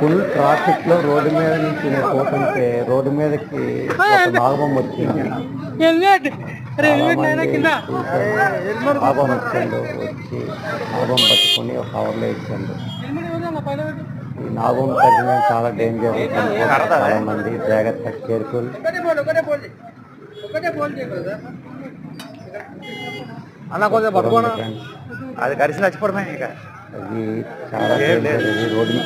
Full traffic లో road మీద నుంచి నేను పోతుంటే రోడ్డు మీదకి ఒక నాగబొమ్మ వచ్చింది. నాగం వచ్చిండు, వచ్చి నాగం పట్టుకొని ఒక కవర్లో ఇచ్చిండు. ఈ నాగం తగ్గిన చాలా డేంజర్, చాలా మంది జాగ్రత్త, కేర్ఫుల్. అలా కొంచెం పట్టుకోండి, అది కలిసి చచ్చిపోవడమే. ఇక అది చాలా డేంజర్. ఇది రోడ్డు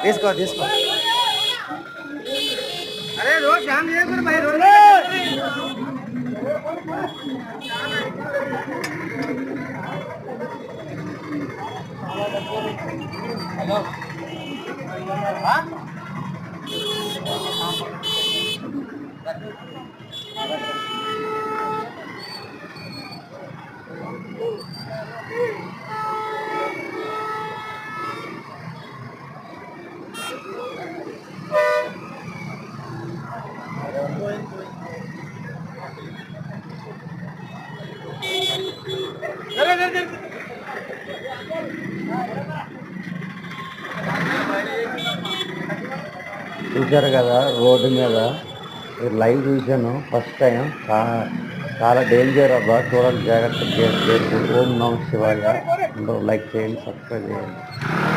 తీసుకో తీసుకో. అరే రోడ్ జామ్ చేయకూడదు భయ్, రోడ్ హలో చూశారు కదా రోడ్డు మీద. లైవ్ చూశాను ఫస్ట్ టైం. చాలా డేంజర్ అబ్బా, చూడండి, జాగ్రత్త, కేర్ఫుల్. ఓం నమః శివాయ. అందరూ లైక్ చేయండి, సబ్స్క్రైబ్ చేయండి.